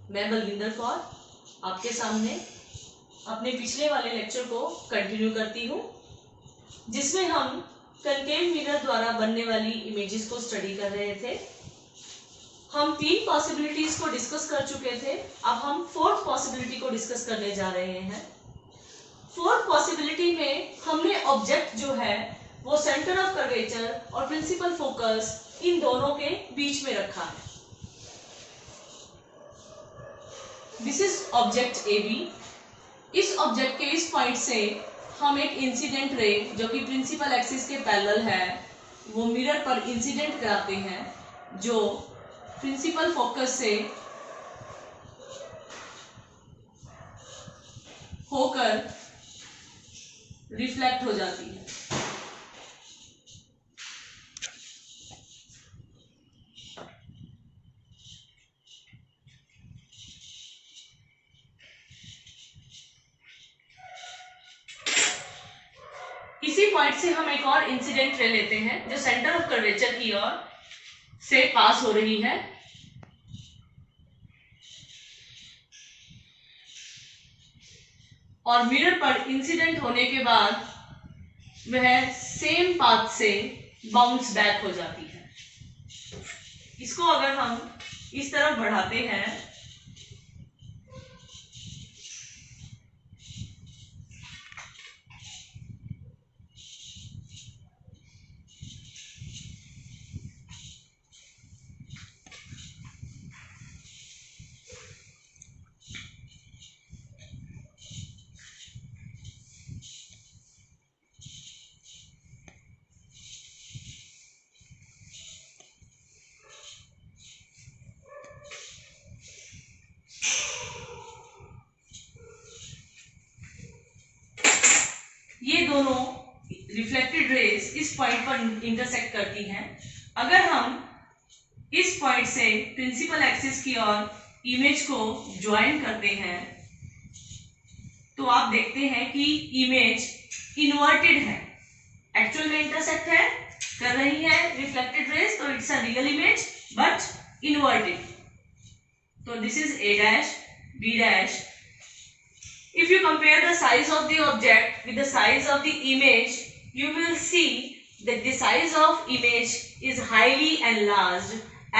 मैं बलविंदर कौर आपके सामने अपने पिछले वाले लेक्चर को कंटिन्यू करती हूँ, जिसमें हम कनकेव मिरर द्वारा बनने वाली इमेजेस को स्टडी कर रहे थे। हम 3 पॉसिबिलिटीज को डिस्कस कर चुके थे। अब हम 4th पॉसिबिलिटी को डिस्कस करने जा रहे हैं। 4th पॉसिबिलिटी में हमने ऑब्जेक्ट जो है वो सेंटर ऑफ कर्वेचर और प्रिंसिपल फोकस इन दोनों के बीच में रखा है। This is object A B. इस ऑब्जेक्ट के इस पॉइंट से हम एक इंसिडेंट रे जो कि प्रिंसिपल एक्सिस के पैरेलल है वो मिरर पर इंसिडेंट कराते हैं, जो प्रिंसिपल फोकस से होकर रिफ्लेक्ट हो जाती है। इसी पॉइंट से हम एक और इंसिडेंट रे लेते हैं जो सेंटर ऑफ कर्वेचर की ओर से पास हो रही है, और मिरर पर इंसिडेंट होने के बाद वह सेम पाथ से बाउंस बैक हो जाती है। इसको अगर हम इस तरफ बढ़ाते हैं ये दोनों रिफ्लेक्टेड रेज इस पॉइंट पर इंटरसेक्ट करती हैं। अगर हम इस पॉइंट से प्रिंसिपल एक्सिस की ओर इमेज को ज्वाइन करते हैं तो आप देखते हैं कि इमेज इन्वर्टेड है। एक्चुअल में इंटरसेक्ट है कर रही है रिफ्लेक्टेड रेज, तो it's a real image but inverted. तो this is A dash B dash. If you compare the size of the object with the size of the image, you will see that the size of image is highly enlarged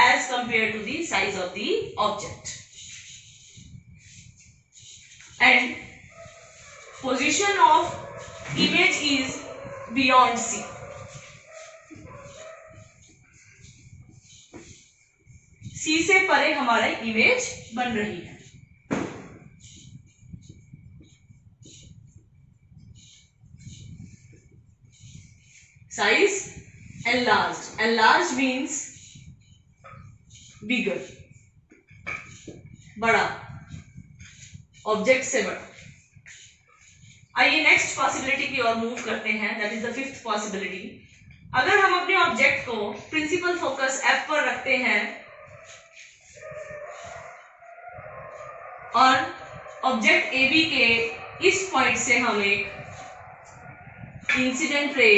as compared to the size of the object. And position of image is beyond C. C से परे हमारा image बन रही है। Size enlarged. Enlarged means bigger, बड़ा, object से बड़ा। आइए नेक्स्ट पॉसिबिलिटी की ओर मूव करते हैं, that is the 5th possibility. अगर हम अपने ऑब्जेक्ट को प्रिंसिपल फोकस F पर रखते हैं और ऑब्जेक्ट AB के इस पॉइंट से हम एक इंसिडेंट रे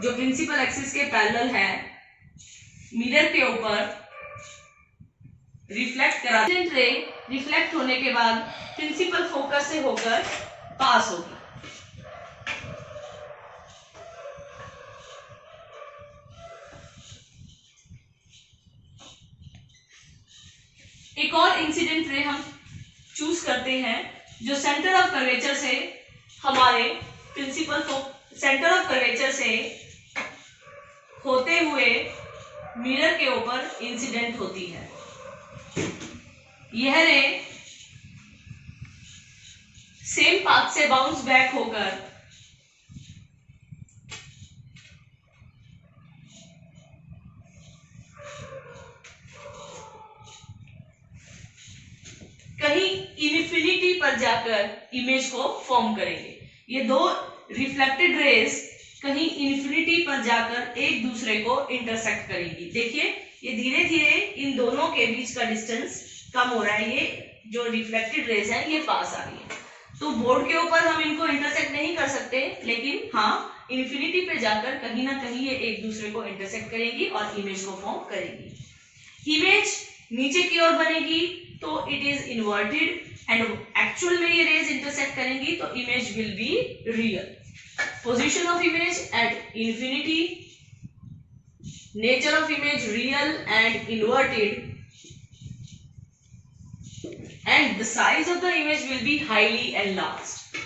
जो प्रिंसिपल एक्सिस के पैरेलल है मिरर के ऊपर रिफ्लेक्ट करा। इंसिडेंट रे रिफ्लेक्ट होने के बाद प्रिंसिपल फोकस से होकर पास होगी। एक और इंसिडेंट रे हम चूज करते हैं जो सेंटर ऑफ कर्वेचर से हमारे प्रिंसिपल सेंटर ऑफ कर्वेचर से होते हुए मिरर के ऊपर इंसिडेंट होती है। यह रे सेम पाथ से बाउंस बैक होकर कहीं इन्फिनिटी पर जाकर इमेज को फॉर्म करेंगे। ये दो रिफ्लेक्टेड रेज कहीं इन्फिनिटी पर जाकर एक दूसरे को इंटरसेक्ट करेगी। देखिए ये धीरे धीरे इन दोनों के बीच का डिस्टेंस कम हो रहा है। ये जो रिफ्लेक्टेड रेज है ये पास आ रही है, तो बोर्ड के ऊपर हम इनको इंटरसेक्ट नहीं कर सकते, लेकिन हाँ इन्फिनिटी पे जाकर कहीं ना कहीं ये एक दूसरे को इंटरसेक्ट करेंगी और इमेज को फॉर्म करेंगी। इमेज नीचे की ओर बनेगी तो it is inverted, and actual में ये रेज इंटरसेक्ट करेंगी तो image will be real. Position of image at infinity, nature of image real and inverted, and the size of the image will be highly enlarged.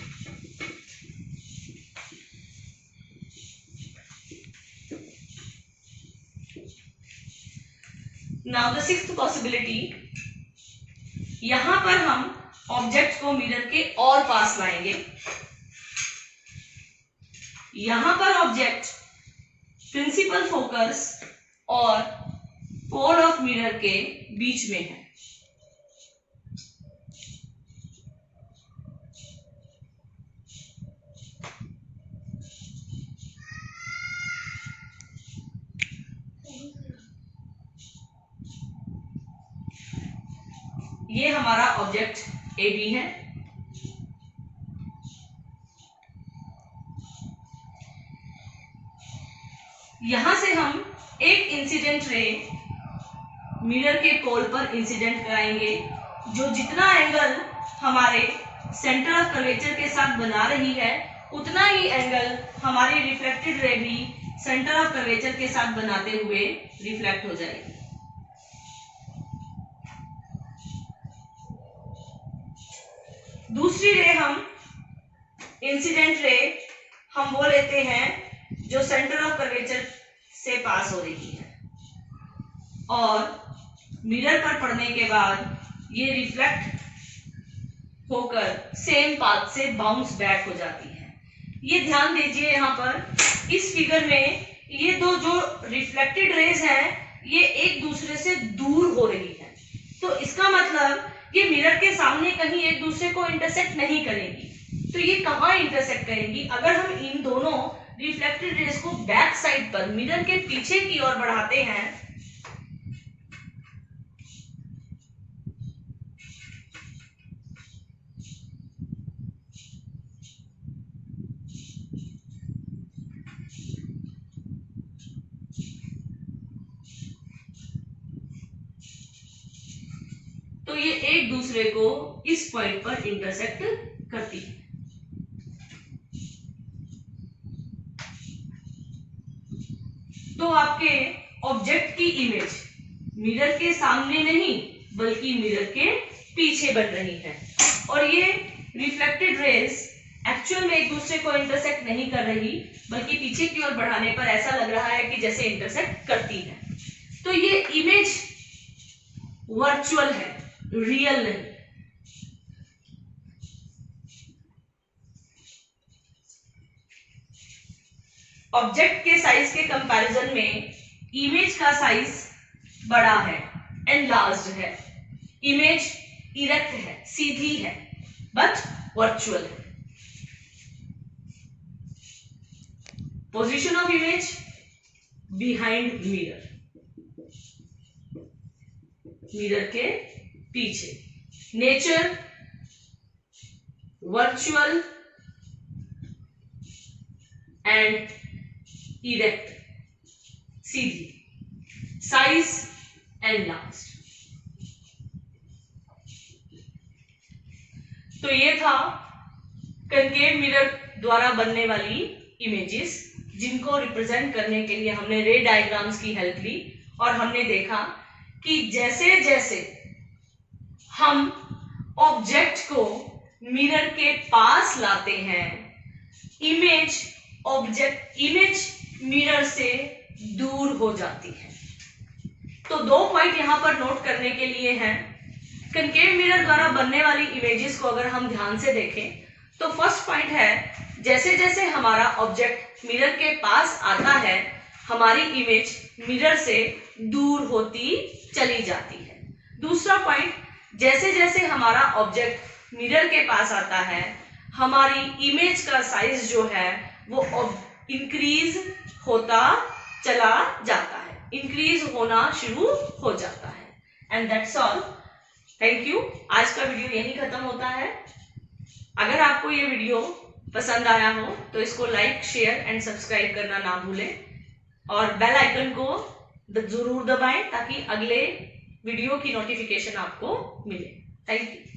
Now the sixth possibility, यहां पर हम object को mirror के और पास लाएंगे। यहां पर object principal focus और पोल ऑफ मिरर के बीच में है। ये हमारा ऑब्जेक्ट ए बी है। यहां से हम एक इंसिडेंट रे मिरर के पोल पर इंसिडेंट कराएंगे, जो जितना एंगल हमारे सेंटर ऑफ कर्वेचर के साथ बना रही है उतना ही एंगल हमारी रिफ्लेक्टेड रे भी सेंटर ऑफ कर्वेचर के साथ बनाते हुए रिफ्लेक्ट हो जाएगी। दूसरी रे हम इंसिडेंट रे हम वो लेते हैं जो सेंटर ऑफ कर्वेचर से पास हो रही है और मिरर पर पड़ने के बाद ये रिफ्लेक्ट होकर सेम पाथ से बाउंस बैक हो जाती है। ये ध्यान दीजिए, यहाँ पर इस फिगर में ये दो जो रिफ्लेक्टेड रेज हैं ये एक दूसरे से दूर हो रही है, तो इसका मतलब ये मिरर के सामने कहीं एक दूसरे को इंटरसेक्ट नहीं करेंगी। तो ये कहाँ इंटरसेक्ट करेंगी? अगर हम इन दोनों रिफ्लेक्टेड रेज को बैक साइड पर मिरर के पीछे की ओर बढ़ाते हैं तो ये एक दूसरे को इस पॉइंट पर इंटरसेक्ट करती है। तो आपके ऑब्जेक्ट की इमेज मिरर के सामने नहीं बल्कि मिरर के पीछे बन रही है और ये रिफ्लेक्टेड रेज एक्चुअल में एक दूसरे को इंटरसेक्ट नहीं कर रही बल्कि पीछे की ओर बढ़ाने पर ऐसा लग रहा है कि जैसे इंटरसेक्ट करती है। तो ये इमेज वर्चुअल है, रियल नहीं। ऑब्जेक्ट के साइज के कंपैरिजन में इमेज का साइज बड़ा है, एनलार्ज्ड है। इमेज इरेक्ट है, सीधी है, बट वर्चुअल है। Position of image behind mirror, mirror के पीछे। Nature virtual and erect, Sidhi. Size enlarged. तो ये था कनकेव मिरर द्वारा बनने वाली इमेजेस, जिनको रिप्रेजेंट करने के लिए हमने रे डायग्राम्स की हेल्प ली और हमने देखा कि जैसे जैसे हम ऑब्जेक्ट को मिरर के पास लाते हैं, इमेज मिरर से दूर हो जाती है। तो दो पॉइंट यहां पर नोट करने के लिए हैं। कनकेव मिरर द्वारा बनने वाली इमेजेस को अगर हम ध्यान से देखें तो फर्स्ट पॉइंट है, जैसे जैसे हमारा ऑब्जेक्ट मिरर के पास आता है हमारी इमेज मिरर से दूर होती चली जाती है। दूसरा पॉइंट, जैसे जैसे हमारा ऑब्जेक्ट मिरर के पास आता है हमारी इमेज का साइज जो है वो इंक्रीज होता चला जाता है, इंक्रीज होना शुरू हो जाता है। And that's all. Thank you. आज का वीडियो यहीं खत्म होता है। अगर आपको ये वीडियो पसंद आया हो तो इसको लाइक, शेयर एंड सब्सक्राइब करना ना भूलें और बेल आइकन को जरूर दबाएं ताकि अगले वीडियो की नोटिफिकेशन आपको मिले। Thank you.